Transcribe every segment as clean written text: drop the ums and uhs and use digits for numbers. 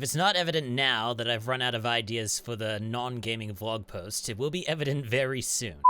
If it's not evident now that I've run out of ideas for the non-gaming vlog post, it will be evident very soon.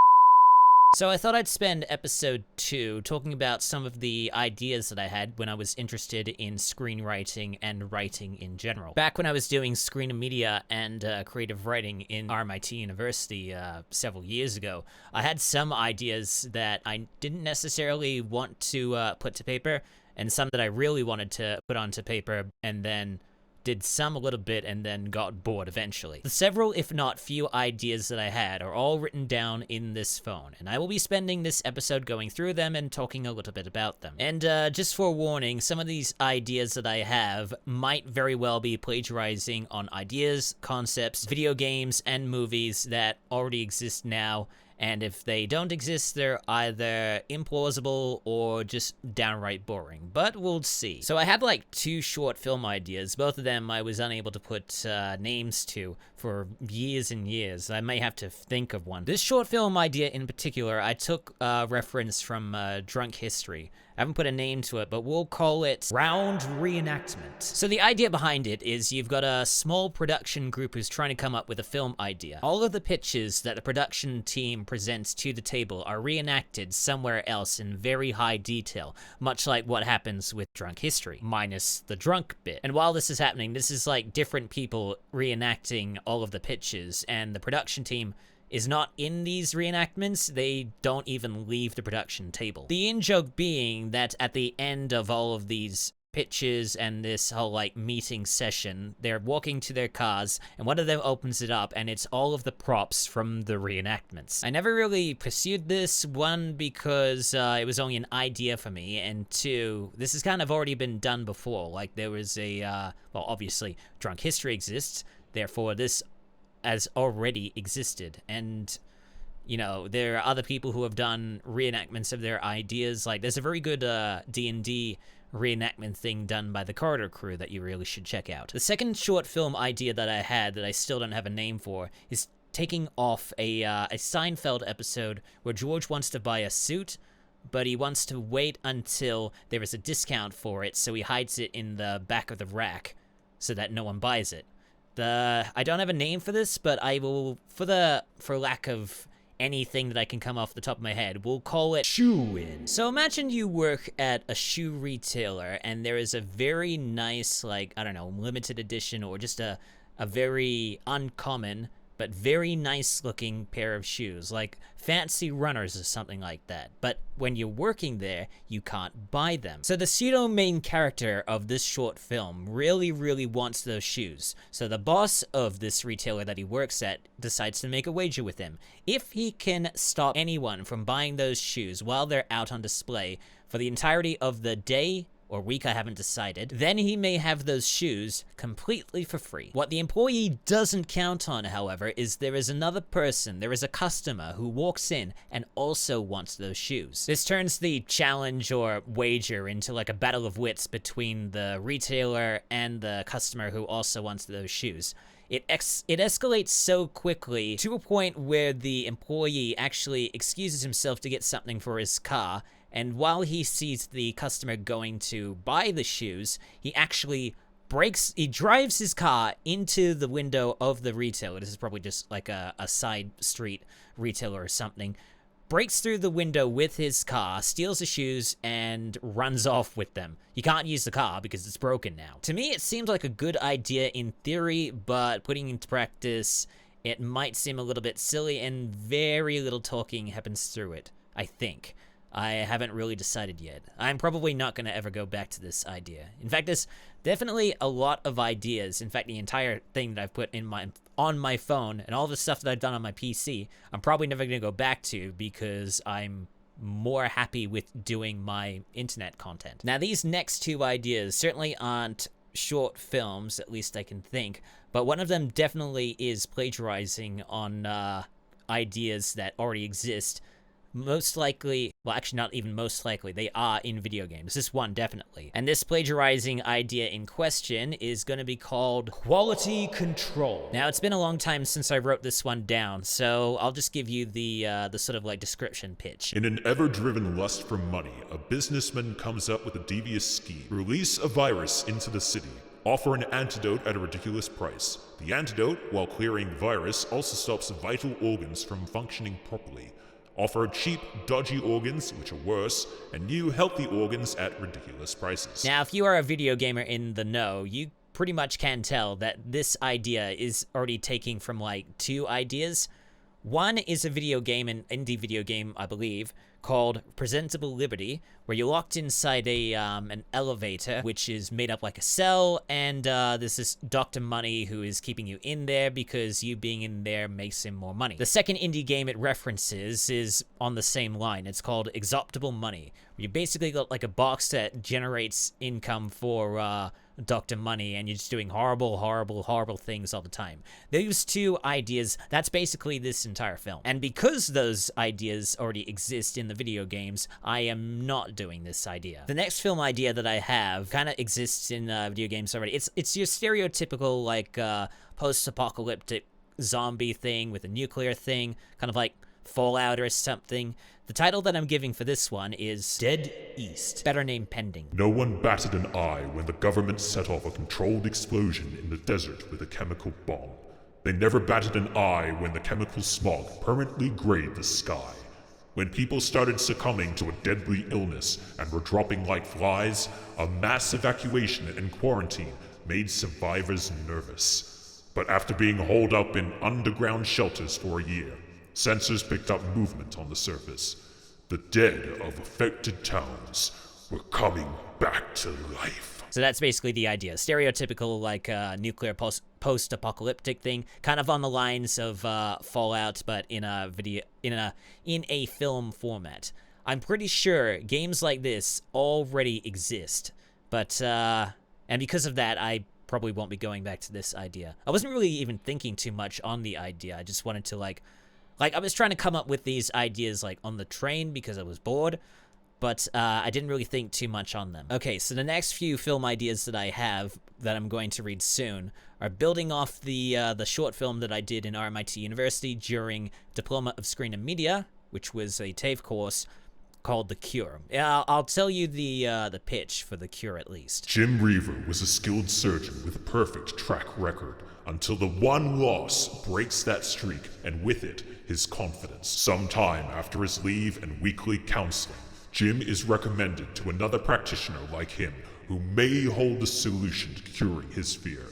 So I thought I'd spend episode 2 talking about some of the ideas that I had when I was interested in screenwriting and writing in general. Back when I was doing screen media and creative writing in RMIT University several years ago, I had some ideas that I didn't necessarily want to put to paper, and some that I really wanted to put onto paper, and then did some a little bit and then got bored eventually. The several, if not few, ideas that I had are all written down in this phone, and I will be spending this episode going through them and talking a little bit about them. And just forewarning, some of these ideas that I have might very well be plagiarizing on ideas, concepts, video games, and movies that already exist now. And if they don't exist, they're either implausible or just downright boring. But we'll see. So I had like 2 short film ideas. Both of them I was unable to put names to for years and years. I may have to think of one. This short film idea in particular, I took reference from Drunk History. I haven't put a name to it, but we'll call it Round Reenactment. So the idea behind it is you've got a small production group who's trying to come up with a film idea. All of the pitches that the production team presents to the table are reenacted somewhere else in very high detail, much like what happens with Drunk History, minus the drunk bit. And while this is happening, this is like different people reenacting all of the pitches, and the production team is not in these reenactments. They don't even leave the production table. The in-joke being that at the end of all of these pitches and this whole like meeting session, they're walking to their cars and one of them opens it up and it's all of the props from the reenactments. I never really pursued this, one because it was only an idea for me, and 2, this has kind of already been done before. Like there was a, well obviously Drunk History exists, therefore this has already existed, and you know there are other people who have done reenactments of their ideas. Like there's a very good D&D reenactment thing done by the Corridor crew that you really should check out. The second short film idea that I had that I still don't have a name for is taking off a Seinfeld episode where George wants to buy a suit, but he wants to wait until there is a discount for it, so he hides it in the back of the rack so that no one buys it. I don't have a name for this, but I will, for lack of anything that I can come off the top of my head, we'll call it shoe-in. So imagine you work at a shoe retailer and there is a very nice, like, I don't know, limited edition or just a very uncommon but very nice looking pair of shoes, like fancy runners or something like that. But when you're working there, you can't buy them. So the pseudo main character of this short film really wants those shoes. So the boss of this retailer that he works at decides to make a wager with him. If he can stop anyone from buying those shoes while they're out on display for the entirety of the day or week, I haven't decided, then he may have those shoes completely for free. What the employee doesn't count on, however, is there is another person, there is a customer who walks in and also wants those shoes. This turns the challenge or wager into like a battle of wits between the retailer and the customer who also wants those shoes. It escalates so quickly to a point where the employee actually excuses himself to get something for his car, and while he sees the customer going to buy the shoes, he actually drives his car into the window of the retailer. This is probably just like a side street retailer or something. Breaks through the window with his car, steals the shoes, and runs off with them. You can't use the car because it's broken now. To me, it seems like a good idea in theory, but putting into practice, it might seem a little bit silly, and very little talking happens through it, I think. I haven't really decided yet. I'm probably not going to ever go back to this idea. In fact, there's definitely a lot of ideas. In fact, the entire thing that I've put on my phone and all the stuff that I've done on my PC, I'm probably never going to go back to because I'm more happy with doing my internet content. Now, these next 2 ideas certainly aren't short films, at least I can think, but one of them definitely is plagiarizing on ideas that already exist. Most likely, well actually not even most likely, they are in video games. This one definitely. And this plagiarizing idea in question is going to be called quality control. Now it's been a long time since I wrote this one down, so I'll just give you the sort of like description pitch. In an ever-driven lust for money, a businessman comes up with a devious scheme. Release a virus into the city. Offer an antidote at a ridiculous price. The antidote, while clearing the virus, also stops vital organs from functioning properly. Offer cheap, dodgy organs, which are worse, and new, healthy organs at ridiculous prices. Now, if you are a video gamer in the know, you pretty much can tell that this idea is already taking from like two ideas. One is a video game, an indie video game, I believe, called Presentable Liberty, where you're locked inside an elevator, which is made up like a cell, and there's this Dr. Money who is keeping you in there because you being in there makes him more money. The second indie game it references is on the same line. It's called Exoptable Money, where you basically got like a box that generates income for Dr. Money, and you're just doing horrible, horrible, horrible things all the time. Those two ideas, that's basically this entire film. And because those ideas already exist in the video games, I am not doing this idea. The next film idea that I have kind of exists in video games already. It's your stereotypical, like, post-apocalyptic zombie thing with a nuclear thing, kind of like Fallout or something. The title that I'm giving for this one is Dead East, better name pending. No one batted an eye when the government set off a controlled explosion in the desert with a chemical bomb. They never batted an eye when the chemical smog permanently grayed the sky. When people started succumbing to a deadly illness and were dropping like flies, a mass evacuation and quarantine made survivors nervous. But after being holed up in underground shelters for a year, sensors picked up movement on the surface. The dead of affected towns were coming back to life. So that's basically the idea. Stereotypical, like, nuclear post-apocalyptic thing, kind of on the lines of Fallout, but in a film format. I'm pretty sure games like this already exist, but and because of that, I probably won't be going back to this idea. I wasn't really even thinking too much on the idea. I just wanted to like I was trying to come up with these ideas like on the train because I was bored, but I didn't really think too much on them. Okay, so the next few film ideas that I have that I'm going to read soon are building off the short film that I did in RMIT University during Diploma of Screen and Media, which was a TAFE course called The Cure. Yeah, I'll tell you the pitch for The Cure at least. Jim Reaver was a skilled surgeon with a perfect track record until the one loss breaks that streak, and with it, his confidence. Sometime after his leave and weekly counseling, Jim is recommended to another practitioner like him who may hold the solution to curing his fear.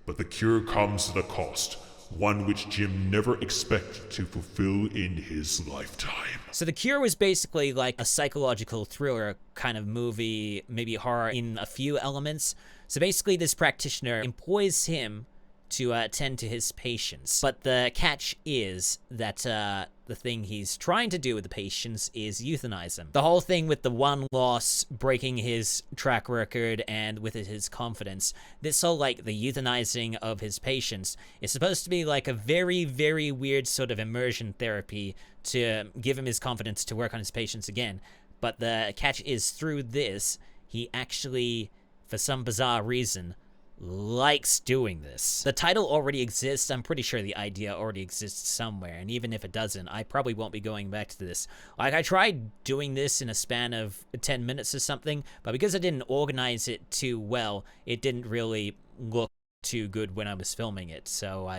But the cure comes at a cost, one which Jim never expected to fulfill in his lifetime. So The Cure was basically like a psychological thriller kind of movie, maybe horror in a few elements. So basically this practitioner employs him to tend to his patients. But the catch is that the thing he's trying to do with the patients is euthanize them. The whole thing with the one loss breaking his track record and with it his confidence, this whole like the euthanizing of his patients is supposed to be like a very, very weird sort of immersion therapy to give him his confidence to work on his patients again. But the catch is through this, he actually, for some bizarre reason, likes doing this. The title already exists. I'm pretty sure the idea already exists somewhere, and even if it doesn't, I probably won't be going back to this. Like, I tried doing this in a span of 10 minutes or something, but because I didn't organize it too well, it didn't really look too good when I was filming it. So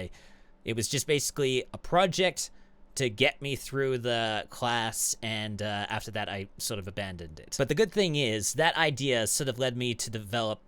it was just basically a project to get me through the class, and after that I sort of abandoned it. But the good thing is that idea sort of led me to develop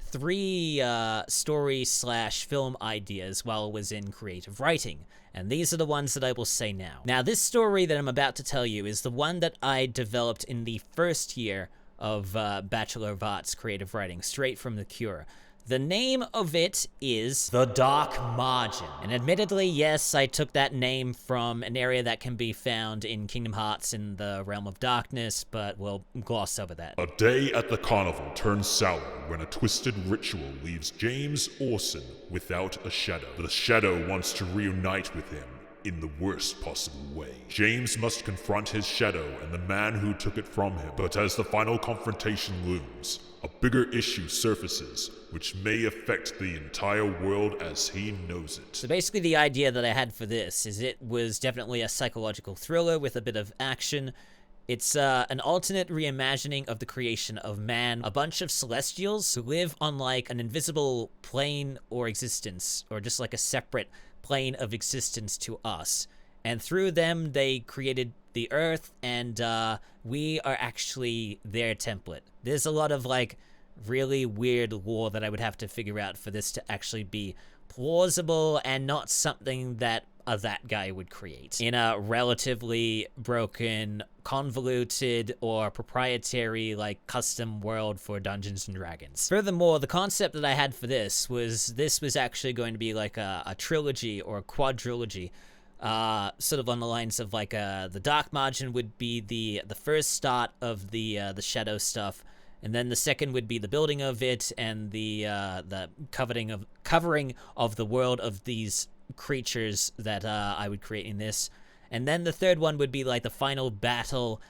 3 story/film ideas while I was in creative writing, and these are the ones that I will say now. Now, this story that I'm about to tell you is the one that I developed in the first year of Bachelor of Arts creative writing, straight from The Cure. The name of it is The Dark Margin. And admittedly, yes, I took that name from an area that can be found in Kingdom Hearts in the Realm of Darkness, but we'll gloss over that. A day at the carnival turns sour when a twisted ritual leaves James Orson without a shadow. The shadow wants to reunite with him in the worst possible way. James must confront his shadow and the man who took it from him. But as the final confrontation looms, a bigger issue surfaces, which may affect the entire world as he knows it. So basically the idea that I had for this is it was definitely a psychological thriller with a bit of action. It's an alternate reimagining of the creation of man, a bunch of celestials who live on like an invisible plane or existence, or just like a separate plane of existence to us. And through them, they created the Earth, and we are actually their template. There's a lot of like really weird lore that I would have to figure out for this to actually be plausible and not something that that guy would create in a relatively broken, convoluted, or proprietary, like, custom world for Dungeons & Dragons. Furthermore, the concept that I had for this was actually going to be like a trilogy or a quadrilogy, sort of on the lines of like the Dark Margin would be the first start of the Shadow stuff, and then the second would be the building of it and the covering of the world of these creatures that I would create in this. And then the third one would be like the final battle,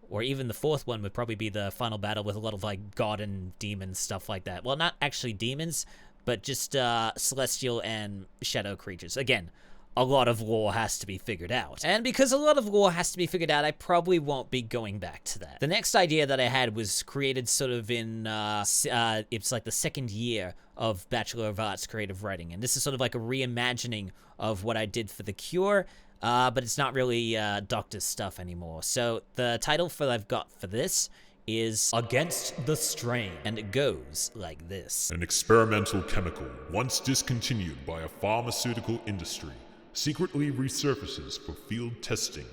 or even the fourth one would probably be the final battle with a lot of like god and demon stuff like that. Well, not actually demons, but just celestial and shadow creatures. Again, a lot of lore has to be figured out. And because a lot of lore has to be figured out, I probably won't be going back to that. The next idea that I had was created sort of in, it's like the second year of Bachelor of Arts Creative Writing. And this is sort of like a reimagining of what I did for The Cure, but it's not really doctor stuff anymore. So the title for I've got for this is Against the Strain, and it goes like this. An experimental chemical, once discontinued by a pharmaceutical industry, secretly resurfaces for field testing.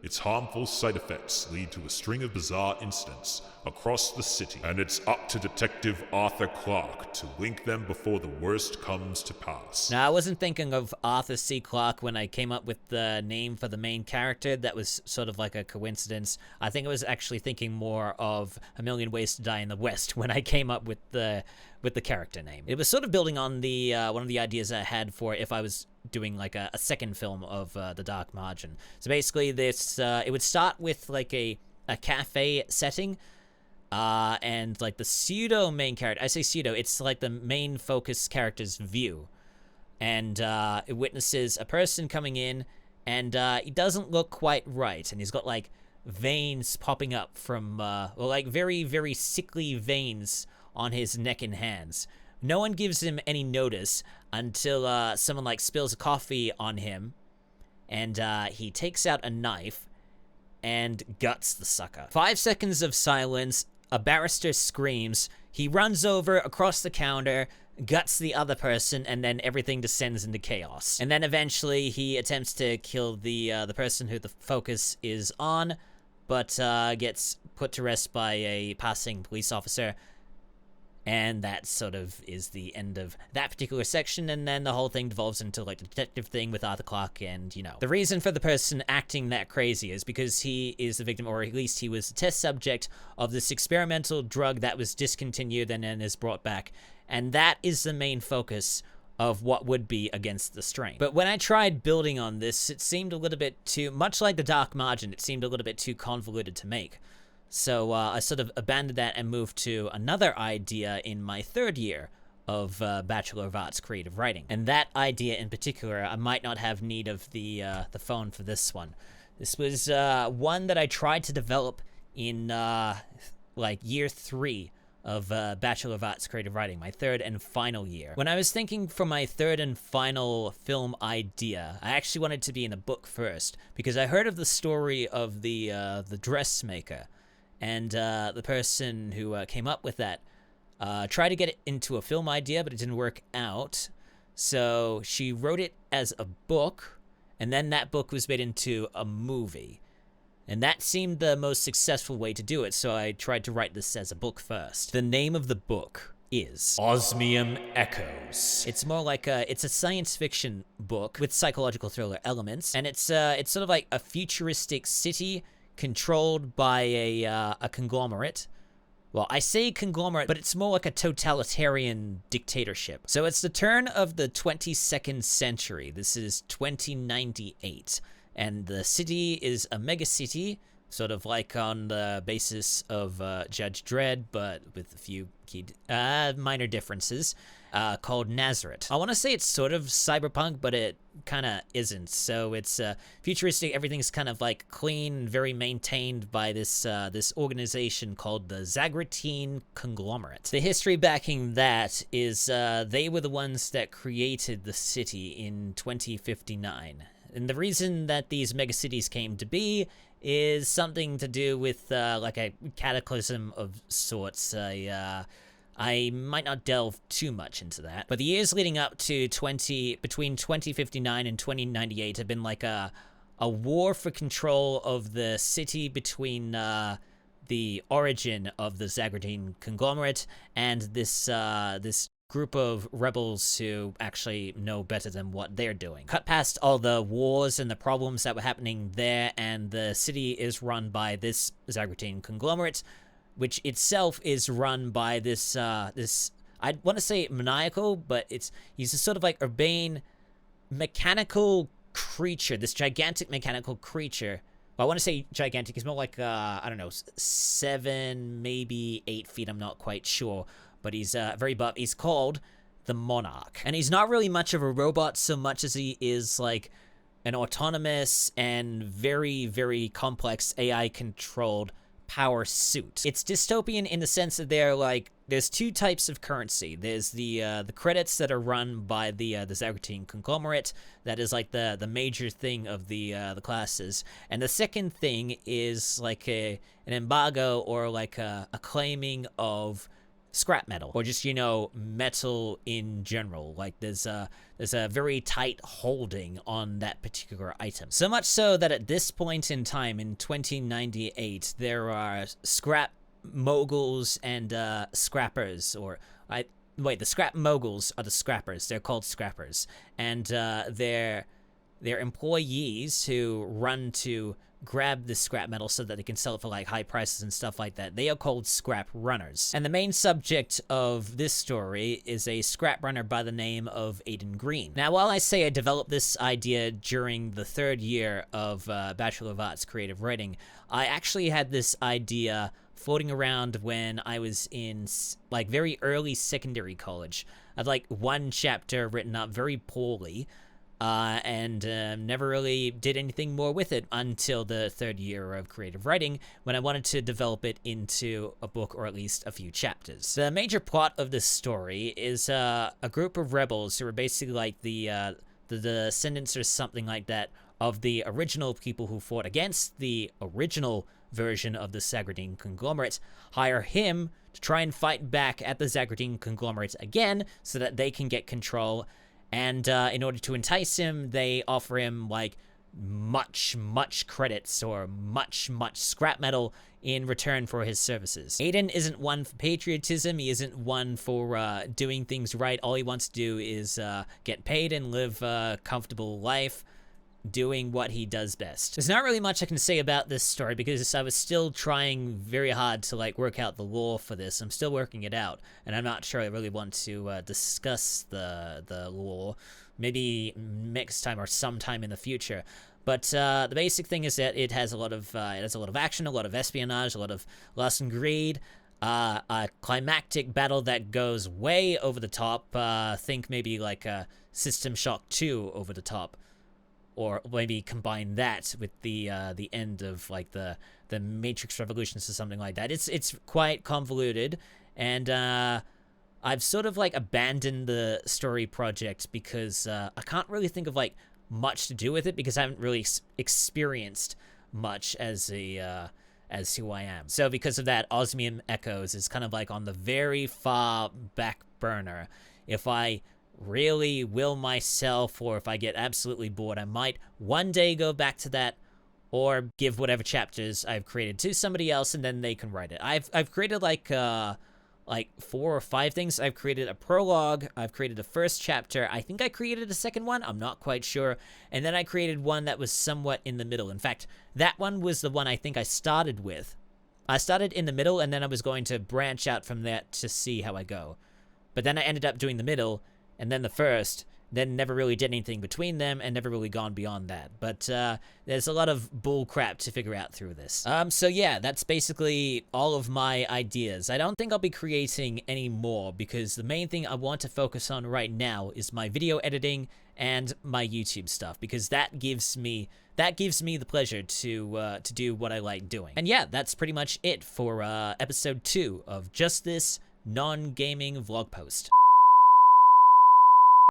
Its harmful side effects lead to a string of bizarre incidents across the city, and it's up to Detective Arthur Clarke to link them before the worst comes to pass. Now, I wasn't thinking of Arthur C. Clarke when I came up with the name for the main character. That was sort of like a coincidence. I think I was actually thinking more of A Million Ways to Die in the West when I came up with the character name. It was sort of building on the one of the ideas I had for if I was doing like a second film of The Dark Margin. So basically this, it would start with like a cafe setting, and like the pseudo main character, I say pseudo, it's like the main focus character's view. And it witnesses a person coming in, and he doesn't look quite right, and he's got like veins popping up from, well, like very, very sickly veins on his neck and hands. No one gives him any notice until someone like spills coffee on him, and he takes out a knife and guts the sucker. 5 seconds of silence, a barrister screams, he runs over across the counter, guts the other person, and then everything descends into chaos. And then eventually he attempts to kill the person who the focus is on, but gets put to rest by a passing police officer. And that sort of is the end of that particular section, and then the whole thing devolves into like the detective thing with Arthur Clarke, and you know. The reason for the person acting that crazy is because he is the victim, or at least he was the test subject of this experimental drug that was discontinued and then is brought back. And that is the main focus of what would be Against the Strain. But when I tried building on this, it seemed a little bit too, much like The Dark Margin, it seemed a little bit too convoluted to make. So I sort of abandoned that and moved to another idea in my third year of Bachelor of Arts Creative Writing. And that idea in particular, I might not have need of the phone for this one. This was one that I tried to develop in like year 3 of Bachelor of Arts Creative Writing, my third and final year. When I was thinking for my third and final film idea, I actually wanted to be in a book first, because I heard of the story of the dressmaker. And the person who came up with that tried to get it into a film idea, but it didn't work out. So she wrote it as a book, and then that book was made into a movie. And that seemed the most successful way to do it, so I tried to write this as a book first. The name of the book is Osmium Echoes. It's more like it's a science fiction book with psychological thriller elements, and it's sort of like a futuristic city controlled by a conglomerate. Well, I say conglomerate, but it's more like a totalitarian dictatorship. So it's the turn of the 22nd century. This is 2098. And the city is a megacity sort of like on the basis of Judge Dredd, but with a few key minor differences, called Nazareth. I want to say it's sort of cyberpunk, but it kind of isn't. So it's futuristic. Everything's kind of like clean, very maintained by this this organization called the Zagratine Conglomerate. The history backing that is they were the ones that created the city in 2059. And the reason that these megacities came to be is something to do with like a cataclysm of sorts. I might not delve too much into that, but the years leading up to between 2059 and 2098 have been like a war for control of the city between the origin of the Zagratine Conglomerate and this group of rebels who actually know better than what they're doing. Cut past all the wars and the problems that were happening there, and the city is run by this Zagratine Conglomerate, which itself is run by this this, I want to say maniacal, but he's a sort of like urbane mechanical creature, this gigantic mechanical creature. Well, I want to say gigantic. He's more like I don't know, 7 maybe 8 feet. I'm not quite sure, but he's very buff. He's called the Monarch, and he's not really much of a robot so much as he is like an autonomous and very, very complex AI controlled power suit. It's dystopian in the sense that there's two types of currency. There's the credits that are run by the Zagratine Conglomerate. That is like the major thing of the classes. And the second thing is like an embargo, or like a claiming of scrap metal, or just, you know, metal in general. Like there's a very tight holding on that particular item. So much so that at this point in time, in 2098, there are scrap moguls and scrappers, the scrap moguls are the scrappers. They're called scrappers, and they're employees who run to grab the scrap metal so that they can sell it for like high prices and stuff like that. They are called scrap runners. And the main subject of this story is a scrap runner by the name of Aiden Green. Now, while I say I developed this idea during the 3rd year of Bachelor of Arts Creative Writing, I actually had this idea floating around when I was in like very early secondary college. I had like one chapter written up very poorly, and never really did anything more with it until the 3rd year of creative writing, when I wanted to develop it into a book, or at least a few chapters. The major plot of this story is a group of rebels who are basically like the descendants or something like that of the original people who fought against the original version of the Zagratine Conglomerate, hire him to try and fight back at the Zagratine Conglomerate again so that they can get control. And in order to entice him, they offer him like much credits or much scrap metal in return for his services. Aiden isn't one for patriotism. He isn't one for doing things right. All he wants to do is get paid and live a comfortable life, doing what he does best. There's not really much I can say about this story because I was still trying very hard to like work out the lore for this. I'm still working it out, and I'm not sure I really want to discuss the lore. Maybe next time or sometime in the future. But the basic thing is that it has a lot of action, a lot of espionage, a lot of lust and greed. A climactic battle that goes way over the top. Think maybe like System Shock 2 over the top. Or maybe combine that with the end of like the Matrix Revolutions or something like that. It's quite convoluted, and I've sort of like abandoned the story project because I can't really think of like much to do with it because I haven't really experienced much as who I am. So because of that, Osmium Echoes is kind of like on the very far back burner. If I really will myself, or if I get absolutely bored, I might one day go back to that, or give whatever chapters I've created to somebody else and then they can write it. I've created like 4 or 5 things. I've created a prologue, I've created a first chapter, I think I created a second one, I'm not quite sure, and then I created one that was somewhat in the middle. In fact, that one was the one I think I started with. I started in the middle, and then I was going to branch out from that to see how I go. But then I ended up doing the middle, and then the first, then never really did anything between them and never really gone beyond that. But there's a lot of bull crap to figure out through this. So yeah, that's basically all of my ideas. I don't think I'll be creating any more because the main thing I want to focus on right now is my video editing and my YouTube stuff, because that gives me the pleasure to do what I like doing. And yeah, that's pretty much it for episode 2 of just this non-gaming vlog post.